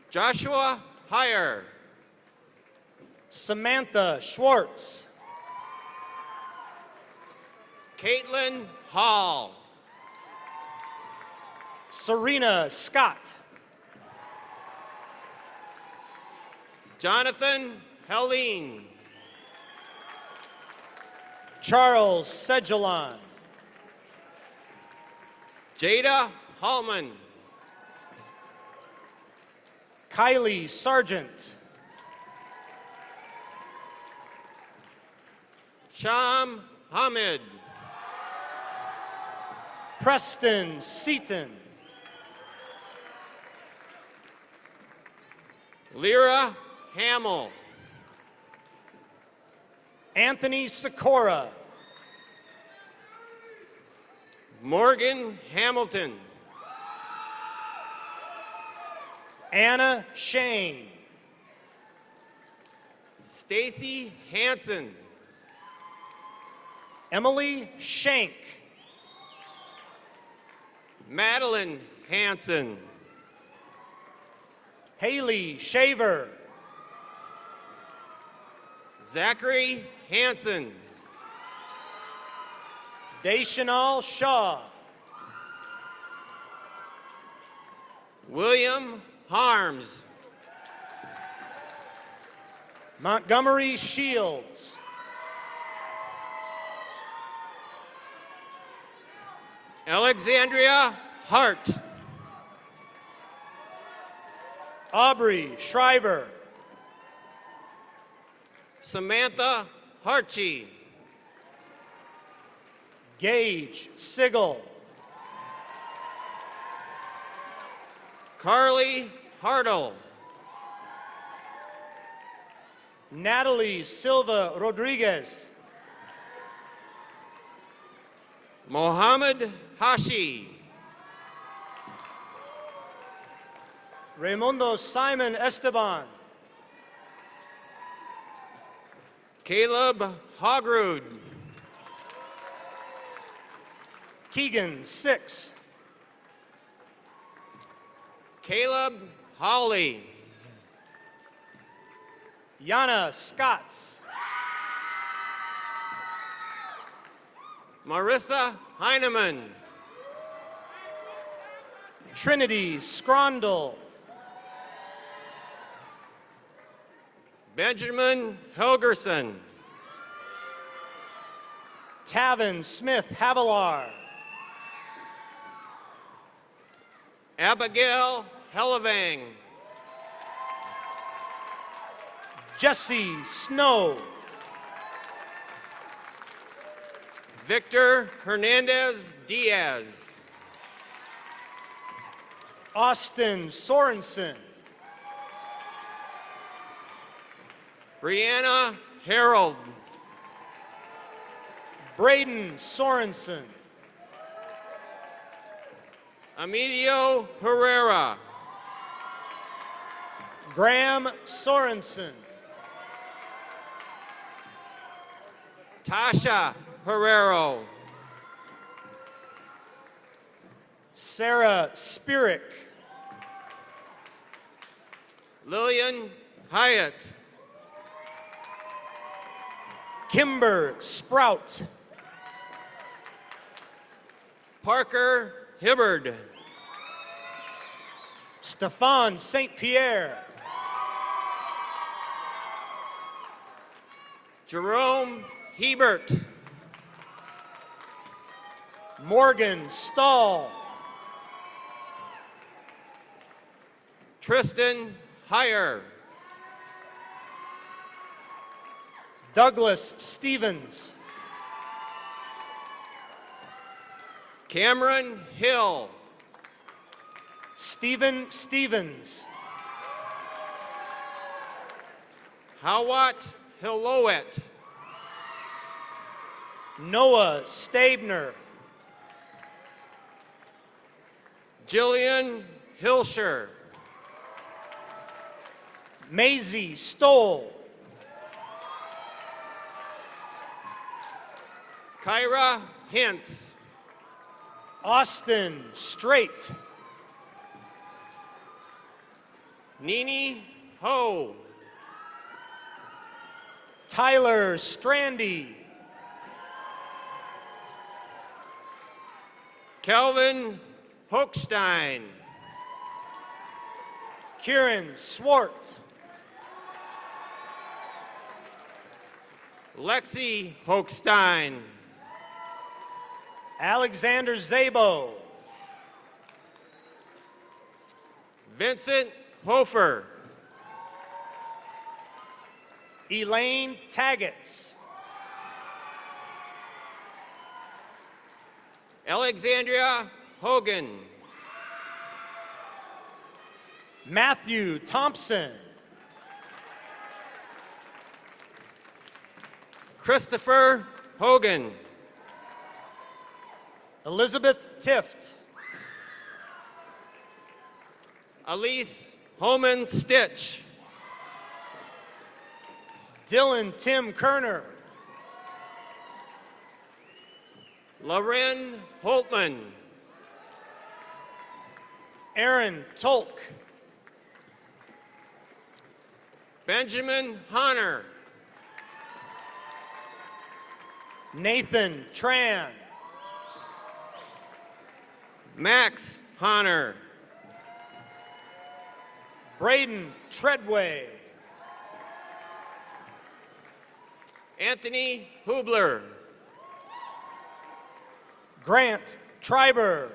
[SPEAKER 8] Joshua Heyer.
[SPEAKER 9] Samantha Schwartz.
[SPEAKER 8] Caitlin Hall.
[SPEAKER 9] Serena Scott.
[SPEAKER 8] Jonathan Helene.
[SPEAKER 9] Charles Sejalon.
[SPEAKER 8] Jada Hallman.
[SPEAKER 9] Kylie Sargent.
[SPEAKER 8] Sham Hamid.
[SPEAKER 9] Preston Seaton.
[SPEAKER 8] Lyra Hamill.
[SPEAKER 9] Anthony Sikora.
[SPEAKER 8] Morgan Hamilton.
[SPEAKER 9] Anna Shane.
[SPEAKER 8] Stacy Hanson.
[SPEAKER 9] Emily Shank.
[SPEAKER 8] Madeline Hanson.
[SPEAKER 9] Haley Shaver.
[SPEAKER 8] Zachary Hanson.
[SPEAKER 9] Deshanal Shaw.
[SPEAKER 8] William Harms.
[SPEAKER 9] Montgomery Shields.
[SPEAKER 8] Alexandria Hart.
[SPEAKER 9] Aubrey Shriver.
[SPEAKER 8] Samantha Harchie.
[SPEAKER 9] Gage Sigel.
[SPEAKER 8] Carly Hartle.
[SPEAKER 9] Natalie Silva Rodriguez.
[SPEAKER 8] Mohammed Hashi.
[SPEAKER 9] Raimundo Simon Esteban.
[SPEAKER 8] Caleb Hogrud.
[SPEAKER 9] Keegan Six.
[SPEAKER 8] Caleb Hawley.
[SPEAKER 9] Yana Scotts.
[SPEAKER 8] Marissa Heineman.
[SPEAKER 9] Trinity Scrondel.
[SPEAKER 8] Benjamin Helgerson.
[SPEAKER 9] Tavin Smith Havilar.
[SPEAKER 8] Abigail Hellevang.
[SPEAKER 9] Jesse Snow.
[SPEAKER 8] Victor Hernandez Diaz.
[SPEAKER 9] Austin Sorensen.
[SPEAKER 8] Brianna Harold.
[SPEAKER 9] Braden Sorensen.
[SPEAKER 8] Emilio Herrera.
[SPEAKER 9] Graham Sorensen.
[SPEAKER 8] Tasha Herrero.
[SPEAKER 9] Sarah Spirik.
[SPEAKER 8] Lillian Hyatt.
[SPEAKER 9] Kimber Sprout.
[SPEAKER 8] Parker Hibbard.
[SPEAKER 9] Stefan St. Pierre.
[SPEAKER 8] Jerome Hebert.
[SPEAKER 9] Morgan Stahl.
[SPEAKER 8] Tristan Heyer.
[SPEAKER 9] Douglas Stevens.
[SPEAKER 8] Cameron Hill.
[SPEAKER 9] Stephen Stevens.
[SPEAKER 8] Hawat Hilowet.
[SPEAKER 9] Noah Stabner.
[SPEAKER 8] Jillian Hilscher.
[SPEAKER 9] Maisie Stoll.
[SPEAKER 8] Kyra Hintz.
[SPEAKER 9] Austin Straight.
[SPEAKER 8] Nini Ho.
[SPEAKER 9] Tyler Strandy.
[SPEAKER 8] Kelvin Hochstein.
[SPEAKER 9] Kieran Swart.
[SPEAKER 8] Lexi Hochstein.
[SPEAKER 9] Alexander Zabo.
[SPEAKER 8] Vincent Hofer.
[SPEAKER 9] Elaine Taggets.
[SPEAKER 8] Alexandria Hogan.
[SPEAKER 9] Matthew Thompson.
[SPEAKER 8] Christopher Hogan.
[SPEAKER 9] Elizabeth Tift.
[SPEAKER 8] Elise Holman Stitch.
[SPEAKER 9] Dylan Tim Kerner.
[SPEAKER 8] Loren Holtman.
[SPEAKER 9] Aaron Tolk.
[SPEAKER 8] Benjamin Honor.
[SPEAKER 9] Nathan Tran.
[SPEAKER 8] Max Honor.
[SPEAKER 9] Braden Treadway.
[SPEAKER 8] Anthony Hubler.
[SPEAKER 9] Grant Triber.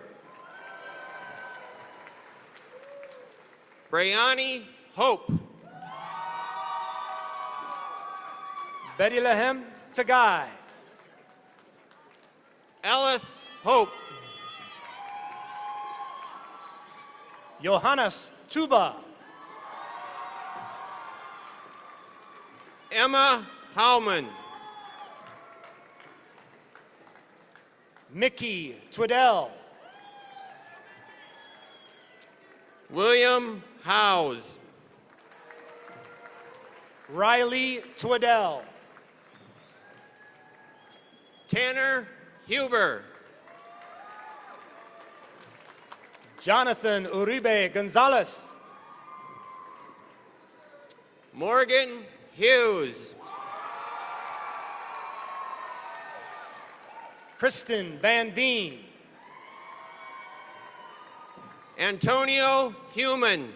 [SPEAKER 8] Brianni Hope.
[SPEAKER 9] Bethlehem Tagai.
[SPEAKER 8] Ellis Hope.
[SPEAKER 9] Johannes Tuba.
[SPEAKER 8] Emma Howman.
[SPEAKER 9] Mickey Twiddell.
[SPEAKER 8] William Howes.
[SPEAKER 9] Riley Twiddell.
[SPEAKER 8] Tanner Huber.
[SPEAKER 9] Jonathan Uribe Gonzalez.
[SPEAKER 8] Morgan Hughes.
[SPEAKER 9] Kristen Van Veen.
[SPEAKER 8] Antonio Human.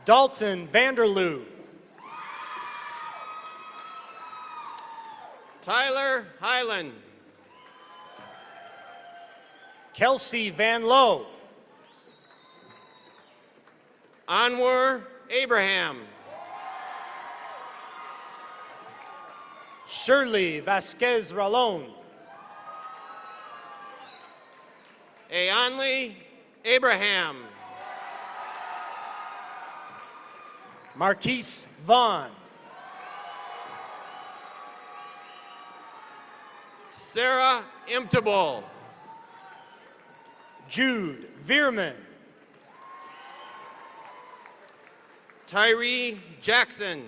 [SPEAKER 9] Dalton Vanderloo.
[SPEAKER 8] Tyler Hyland.
[SPEAKER 9] Kelsey Van Lowe.
[SPEAKER 8] Anwar Abraham.
[SPEAKER 9] Shirley Vasquez Ralon.
[SPEAKER 8] Ayanli Abraham.
[SPEAKER 9] Marquise Vaughn.
[SPEAKER 8] Sarah Imtable.
[SPEAKER 9] Jude Veerman.
[SPEAKER 8] Tyree Jackson.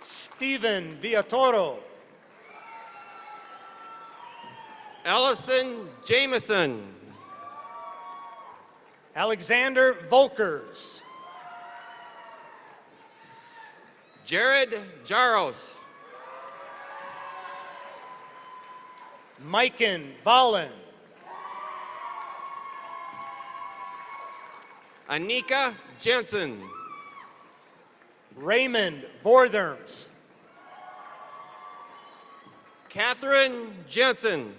[SPEAKER 9] Stephen Villatoro.
[SPEAKER 8] Ellison Jameson.
[SPEAKER 9] Alexander Volkers.
[SPEAKER 8] Jared Jaros.
[SPEAKER 9] Maiken Valen.
[SPEAKER 8] Anika Jensen.
[SPEAKER 9] Raymond Vortherms.
[SPEAKER 8] Catherine Jensen.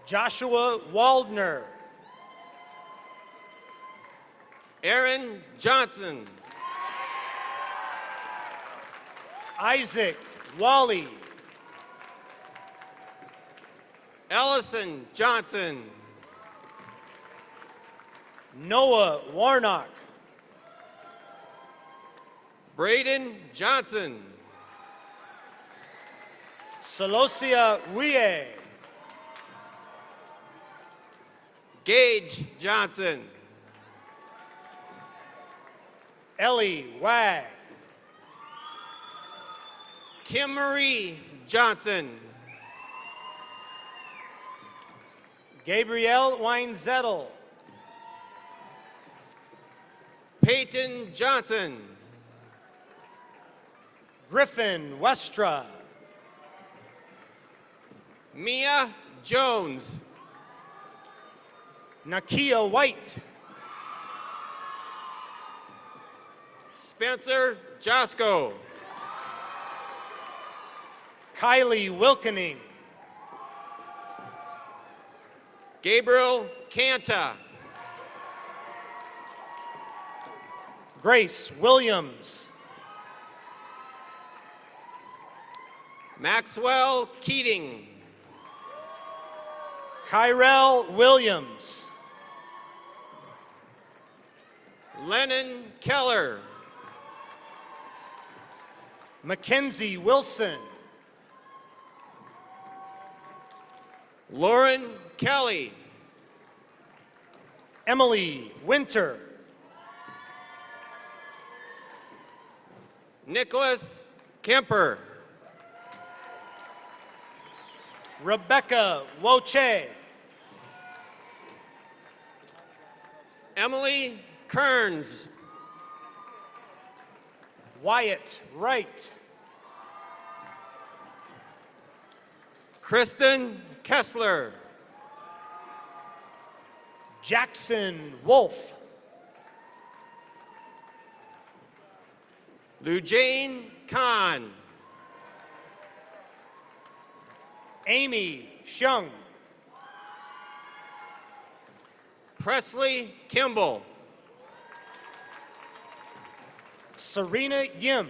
[SPEAKER 9] Joshua Waldner.
[SPEAKER 8] Aaron Johnson.
[SPEAKER 9] Isaac Wally.
[SPEAKER 8] Ellison Johnson.
[SPEAKER 9] Noah Warnock.
[SPEAKER 8] Braden Johnson.
[SPEAKER 9] Solosia Wie.
[SPEAKER 8] Gage Johnson.
[SPEAKER 9] Ellie Wag.
[SPEAKER 8] Kim Marie Johnson.
[SPEAKER 9] Gabrielle Weinzettel.
[SPEAKER 8] Peyton Johnson.
[SPEAKER 9] Griffin Westra.
[SPEAKER 8] Mia Jones.
[SPEAKER 9] Nakia White.
[SPEAKER 8] Spencer Josco.
[SPEAKER 9] Kylie Wilkening.
[SPEAKER 8] Gabriel Canta.
[SPEAKER 9] Grace Williams.
[SPEAKER 8] Maxwell Keating.
[SPEAKER 9] Kyrell Williams.
[SPEAKER 8] Lennon Keller.
[SPEAKER 9] Mackenzie Wilson.
[SPEAKER 8] Lauren Kelly.
[SPEAKER 9] Emily Winter.
[SPEAKER 8] Nicholas Kemper.
[SPEAKER 9] Rebecca Woche.
[SPEAKER 8] Emily Kearns.
[SPEAKER 9] Wyatt Wright.
[SPEAKER 8] Kristen Kessler.
[SPEAKER 9] Jackson Wolf.
[SPEAKER 8] Lujane Khan.
[SPEAKER 9] Amy Shung.
[SPEAKER 8] Presley Kimball.
[SPEAKER 9] Serena Yim.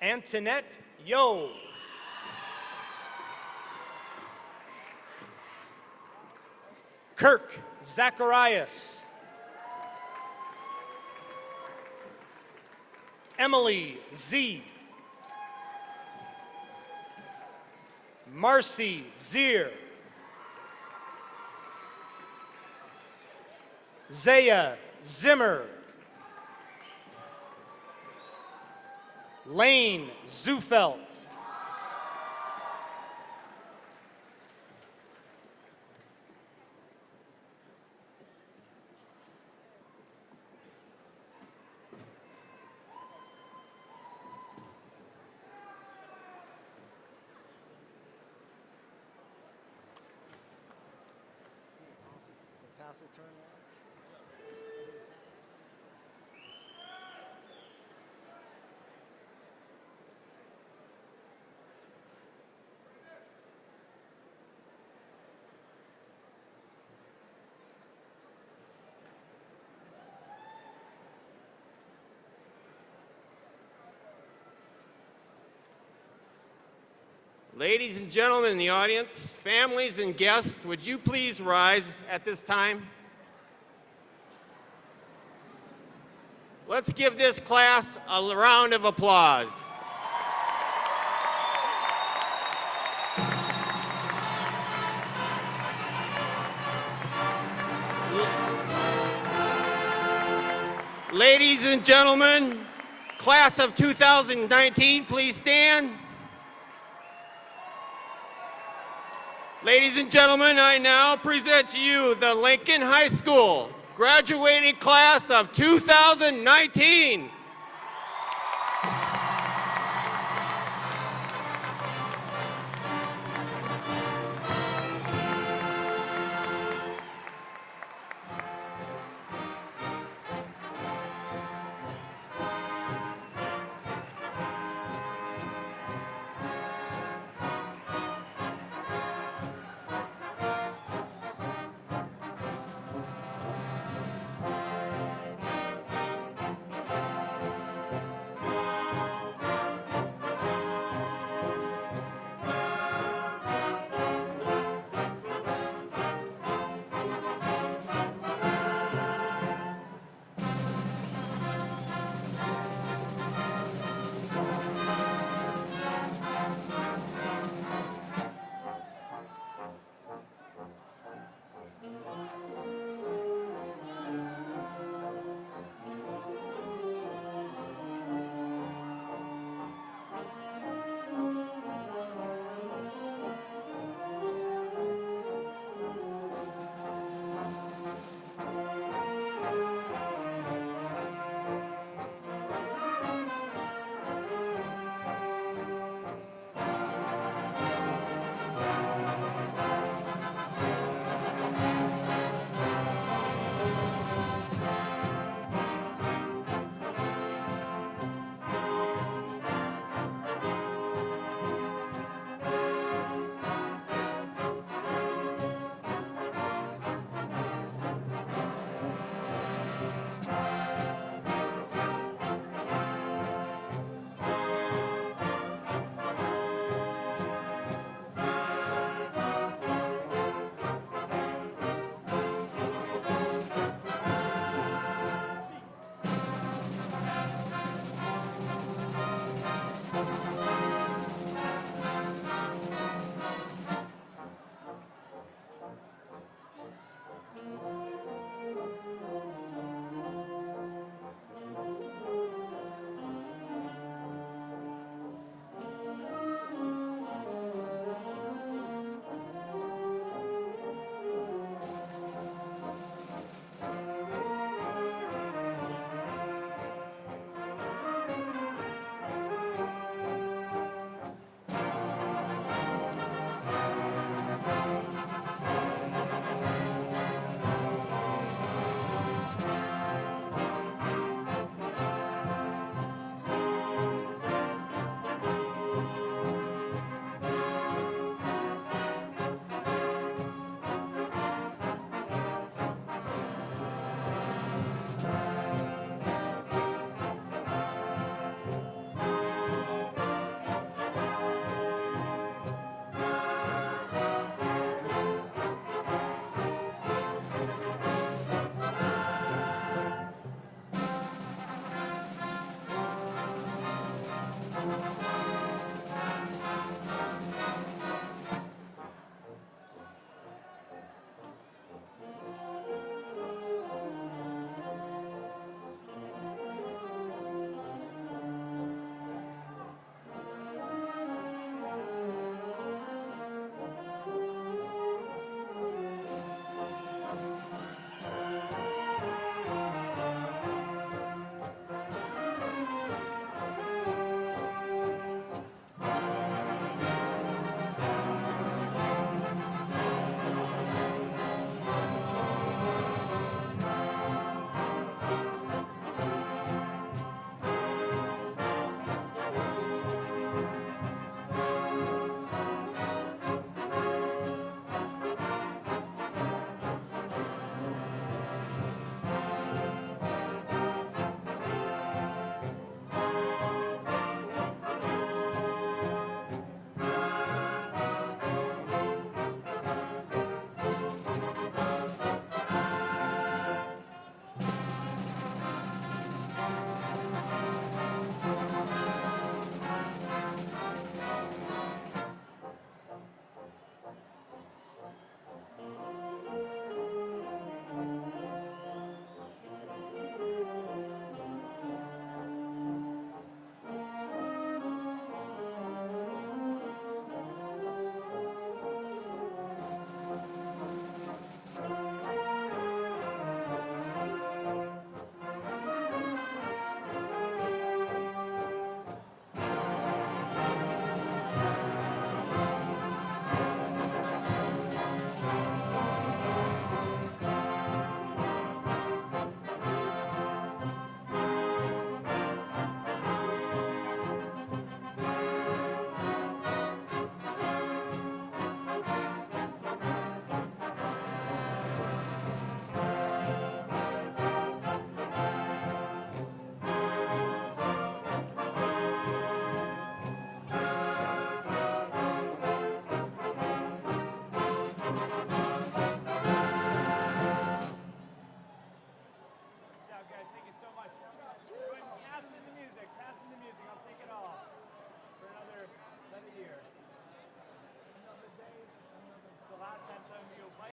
[SPEAKER 9] Antoinette Yo. Kirk Zacharias. Emily Z. Marcy Zier. Zaya Zimmer. Lane Zufelt.
[SPEAKER 8] Ladies and gentlemen in the audience, families and guests, would you please rise at this time? Let's give this class a round of applause. Ladies and gentlemen, class of 2019, please stand. Ladies and gentlemen, I now present to you the Lincoln High School graduating class of 2019.